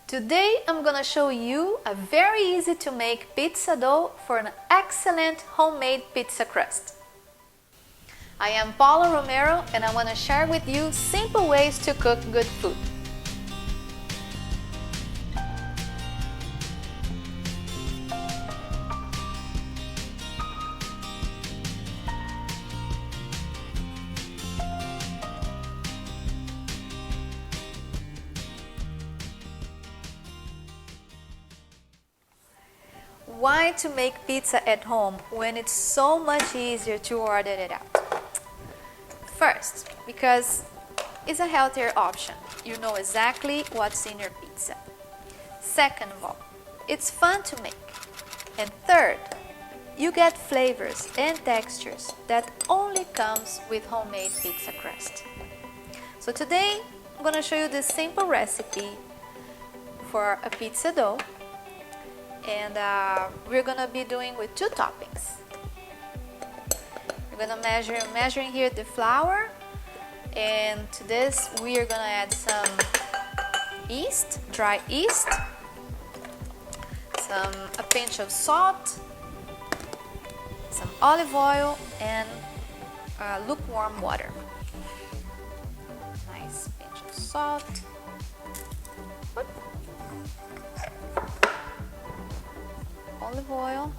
Today I'm gonna show you a very easy to make pizza dough for an excellent homemade pizza crust. I am Paula Romero and I want to share with you simple ways to cook good food. Why to make pizza at home when it's so much easier to order it out? First, because it's a healthier option. You know exactly what's in your pizza. Second of all, it's fun to make. And third, you get flavors and textures that only comes with homemade pizza crust. So today, I'm going to show you this simple recipe for a pizza dough. And we're gonna be doing with two toppings. We're gonna measuring here the flour, and to this we are gonna add some yeast, dry yeast, a pinch of salt, some olive oil, and lukewarm water. Nice pinch of salt. Olive oil,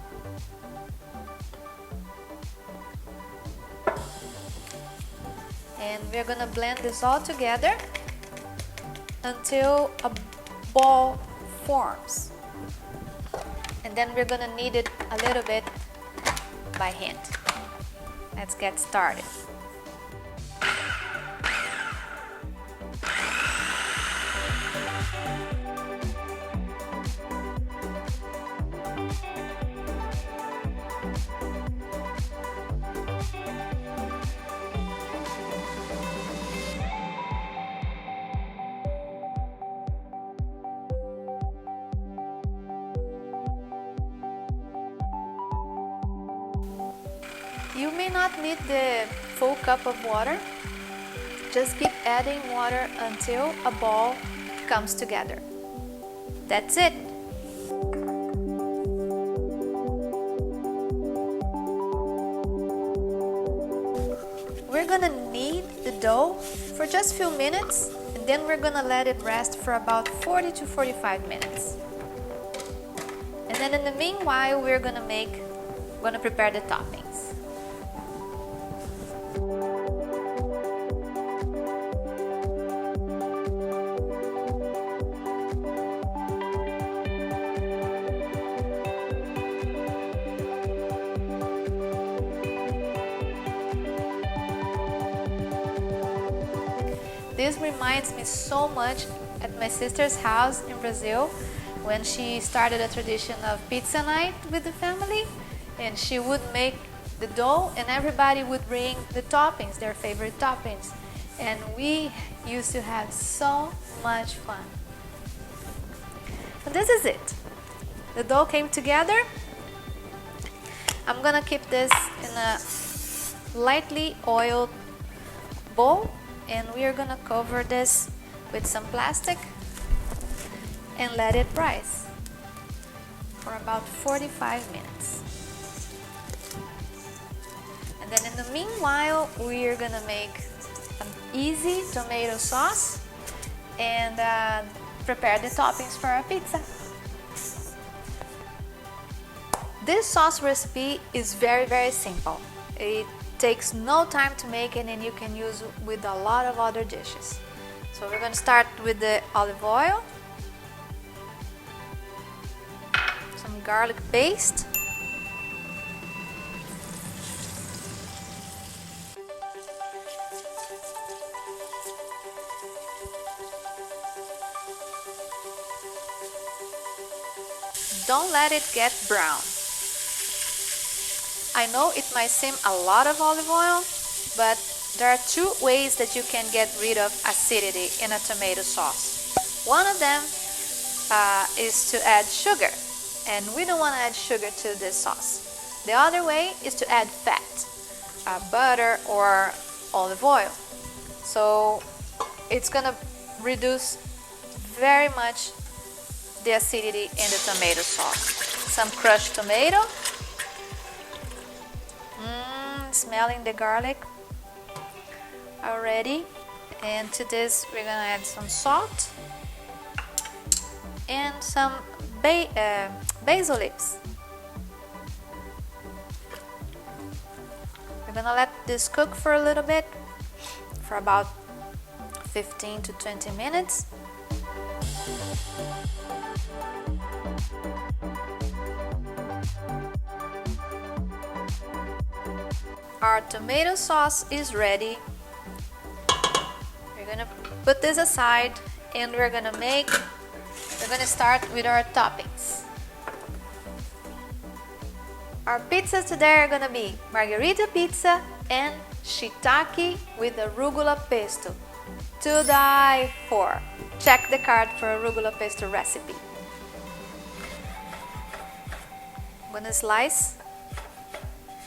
and we're gonna blend this all together until a ball forms, and then we're gonna knead it a little bit by hand. Let's get started. You may not need the full cup of water. Just keep adding water until a ball comes together. That's it. We're gonna knead the dough for just a few minutes, and then we're gonna let it rest for about 40 to 45 minutes. And then in the meanwhile, we're gonna prepare the toppings. This reminds me so much at my sister's house in Brazil when she started a tradition of pizza night with the family, and she would make the dough and everybody would bring the toppings, their favorite toppings, and we used to have so much fun. And this is it. The dough came together. I'm gonna keep this in a lightly oiled bowl, and we are gonna cover this with some plastic and let it rise for about 45 minutes. And then in the meanwhile, we are gonna make an easy tomato sauce and prepare the toppings for our pizza. This sauce recipe is very, very simple. It takes no time to make it, and you can use it with a lot of other dishes. So we're going to start with the olive oil, some garlic paste, don't let it get brown. I know it might seem a lot of olive oil, but there are two ways that you can get rid of acidity in a tomato sauce. One of them is to add sugar, and we don't want to add sugar to this sauce. The other way is to add fat, butter or olive oil. So it's gonna reduce very much the acidity in the tomato sauce. Some crushed tomato. Smelling the garlic already. And to this we're gonna add some salt and some basil leaves. We're gonna let this cook for a little bit, for about 15 to 20 minutes. Our tomato sauce is ready. We're gonna put this aside and we're gonna start with our toppings. Our pizzas today are gonna be margherita pizza and shiitake with arugula pesto. To die for. Check the card for arugula pesto recipe. I'm gonna slice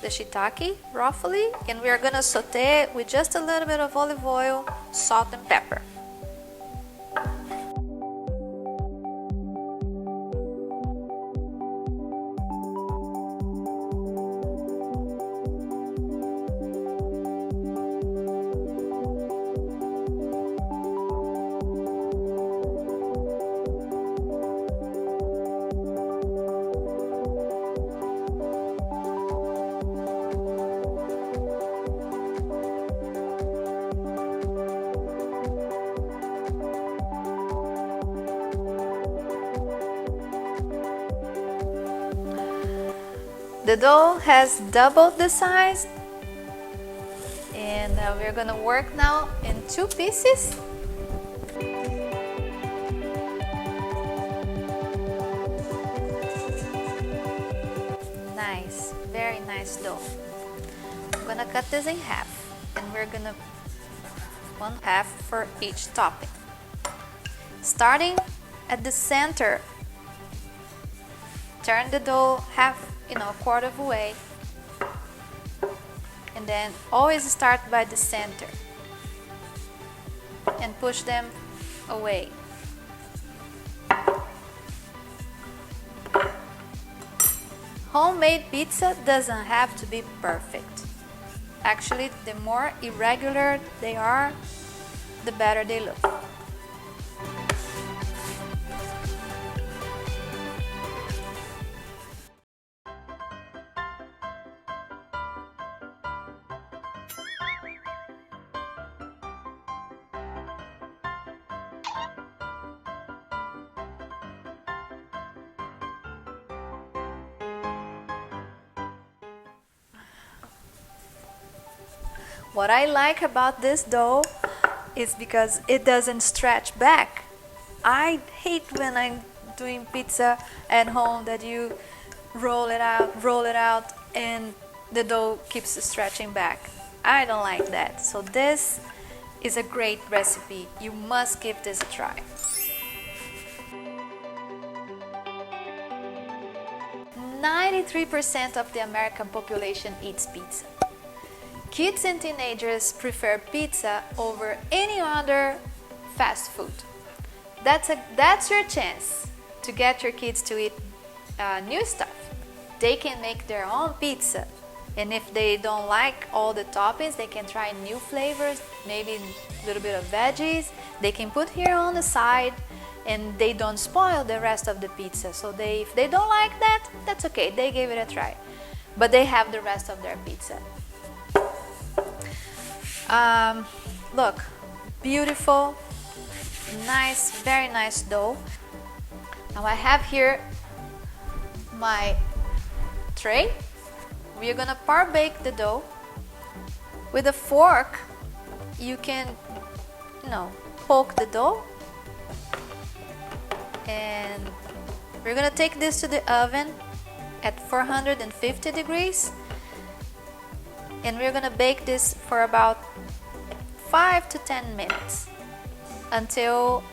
the shiitake roughly, and we are gonna saute it with just a little bit of olive oil, salt and pepper. The dough has doubled the size, and we're gonna work now in 2 pieces. Nice, very nice dough. I'm gonna cut this in half, and we're gonna 1/2 for each topping. Starting at the center, turn the dough a quarter of a way, and then always start by the center and push them away. Homemade pizza doesn't have to be perfect. Actually, the more irregular they are, the better they look. What I like about this dough is because it doesn't stretch back. I hate when I'm doing pizza at home that you roll it out, and the dough keeps stretching back. I don't like that. So this is a great recipe. You must give this a try. 93% of the American population eats pizza. Kids and teenagers prefer pizza over any other fast food. That's your chance to get your kids to eat new stuff. They can make their own pizza, and if they don't like all the toppings, they can try new flavors, maybe a little bit of veggies. They can put here on the side, and they don't spoil the rest of the pizza. So if they don't like that, that's okay. They gave it a try, but they have the rest of their pizza. Look, beautiful, nice, very nice dough. Now I have here my tray. We're gonna par bake the dough. With a fork, you can, poke the dough. And we're gonna take this to the oven at 450 degrees. And we're gonna bake this for about 5 to 10 minutes until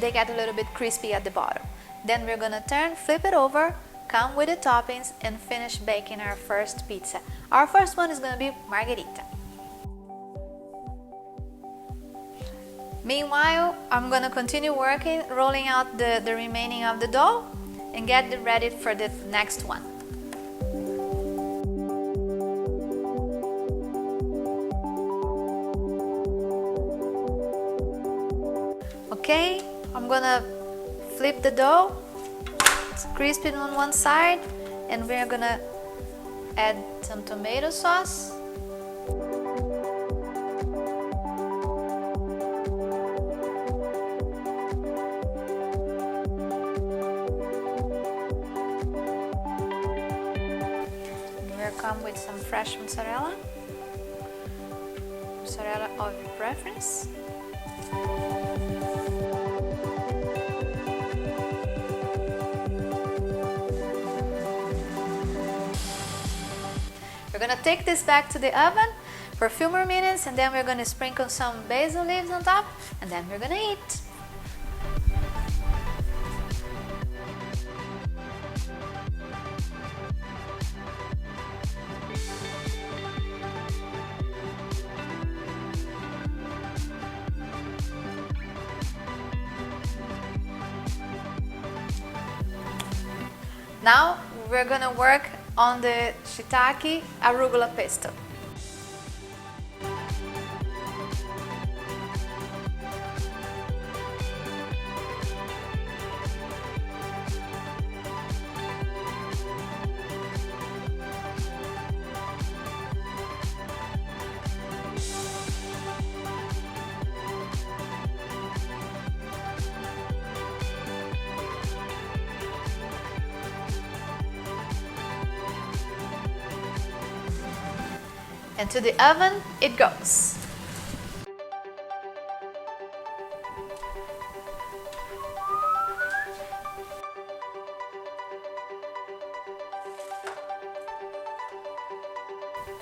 they get a little bit crispy at the bottom. Then we're gonna flip it over, come with the toppings, and finish baking our first pizza. Our first one is gonna be margherita. Meanwhile, I'm gonna continue working, rolling out the remaining of the dough and get it ready for the next one. Okay, I'm gonna flip the dough, it's crispy on one side, and we're gonna add some tomato sauce. We'll come with some fresh mozzarella of your preference. We're gonna take this back to the oven for a few more minutes, and then we're gonna sprinkle some basil leaves on top, and then we're gonna eat. Now we're gonna work on the shiitake arugula pesto. And to the oven it goes.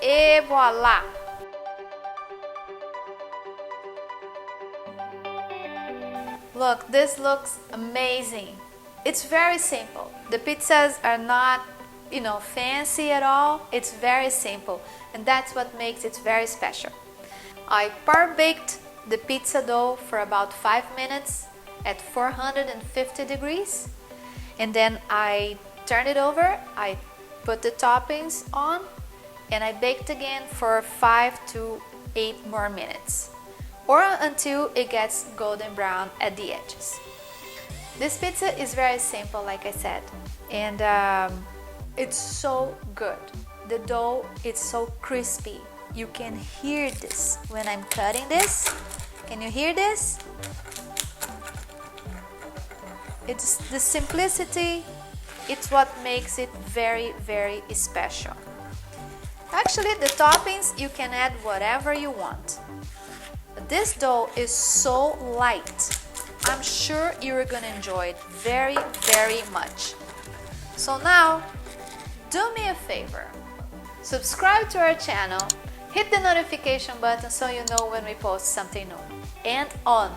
Et voila! Look, this looks amazing. It's very simple. The pizzas are not, fancy at all. It's very simple, and that's what makes it very special. I par baked the pizza dough for about 5 minutes at 450 degrees, and then I turned it over, I put the toppings on, and I baked again for 5 to 8 more minutes, or until it gets golden brown at the edges. This pizza is very simple, like I said, and it's so good. The dough is so crispy. You can hear this when I'm cutting this. Can you hear this? It's the simplicity, it's what makes it very, very special. Actually, the toppings, you can add whatever you want. But this dough is so light. I'm sure you're gonna enjoy it very, very much. So now, do me a favor. Subscribe to our channel, hit the notification button so you know when we post something new. And on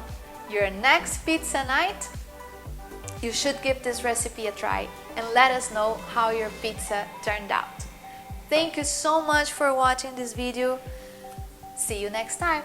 your next pizza night, you should give this recipe a try and let us know how your pizza turned out. Thank you so much for watching this video. See you next time.